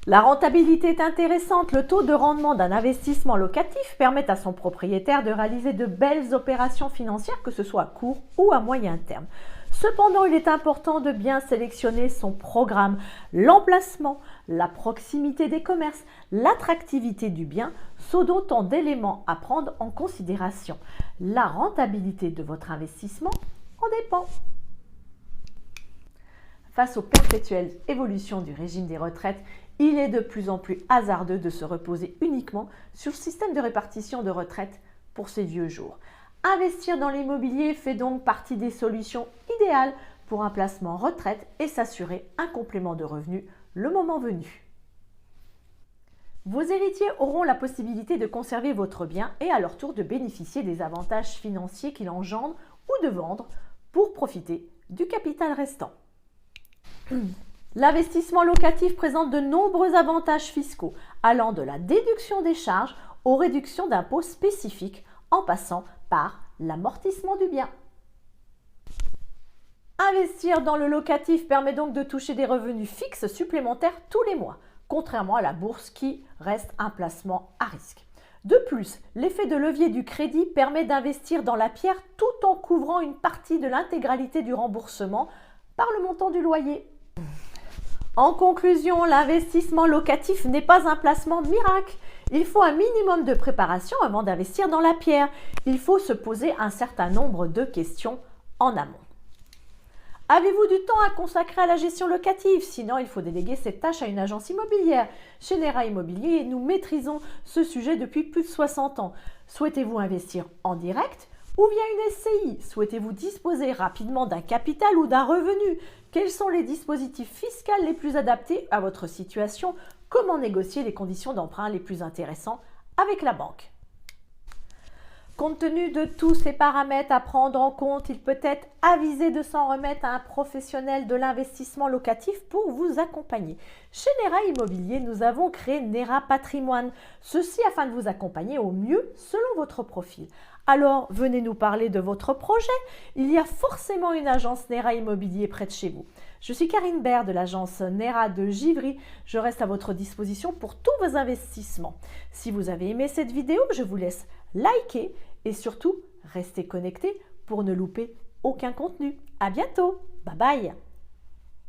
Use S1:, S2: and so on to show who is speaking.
S1: La rentabilité est intéressante. Le taux de rendement d'un investissement locatif permet à son propriétaire de réaliser de belles opérations financières, que ce soit à court ou à moyen terme. Cependant, il est important de bien sélectionner son programme. L'emplacement, la proximité des commerces, l'attractivité du bien sont autant d'éléments à prendre en considération. La rentabilité de votre investissement en dépend. Face aux perpétuelles évolutions du régime des retraites, il est de plus en plus hasardeux de se reposer uniquement sur le système de répartition de retraite pour ses vieux jours. Investir dans l'immobilier fait donc partie des solutions idéales pour un placement retraite et s'assurer un complément de revenus le moment venu. Vos héritiers auront la possibilité de conserver votre bien et à leur tour de bénéficier des avantages financiers qu'il engendre ou de vendre pour profiter du capital restant. L'investissement locatif présente de nombreux avantages fiscaux, allant de la déduction des charges aux réductions d'impôts spécifiques, en passant par l'amortissement du bien. Investir dans le locatif permet donc de toucher des revenus fixes supplémentaires tous les mois, contrairement à la bourse qui reste un placement à risque. De plus, l'effet de levier du crédit permet d'investir dans la pierre tout en couvrant une partie de l'intégralité du remboursement par le montant du loyer. En conclusion, l'investissement locatif n'est pas un placement miracle. Il faut un minimum de préparation avant d'investir dans la pierre. Il faut se poser un certain nombre de questions en amont. Avez-vous du temps à consacrer à la gestion locative? Sinon, il faut déléguer cette tâche à une agence immobilière. Chez Nera Immobilier, nous maîtrisons ce sujet depuis plus de 60 ans. Souhaitez-vous investir en direct ou via une SCI? Souhaitez-vous disposer rapidement d'un capital ou d'un revenu? Quels sont les dispositifs fiscaux les plus adaptés à votre situation? Comment négocier les conditions d'emprunt les plus intéressantes avec la banque? Compte tenu de tous ces paramètres à prendre en compte, il peut être avisé de s'en remettre à un professionnel de l'investissement locatif pour vous accompagner. Chez Nera Immobilier, nous avons créé Nera Patrimoine, ceci afin de vous accompagner au mieux selon votre profil. Alors, venez nous parler de votre projet. Il y a forcément une agence Nera Immobilier près de chez vous. Je suis Karine Baird de l'agence Nera de Givry. Je reste à votre disposition pour tous vos investissements. Si vous avez aimé cette vidéo, je vous laisse liker et surtout rester connecté pour ne louper aucun contenu. À bientôt. Bye bye.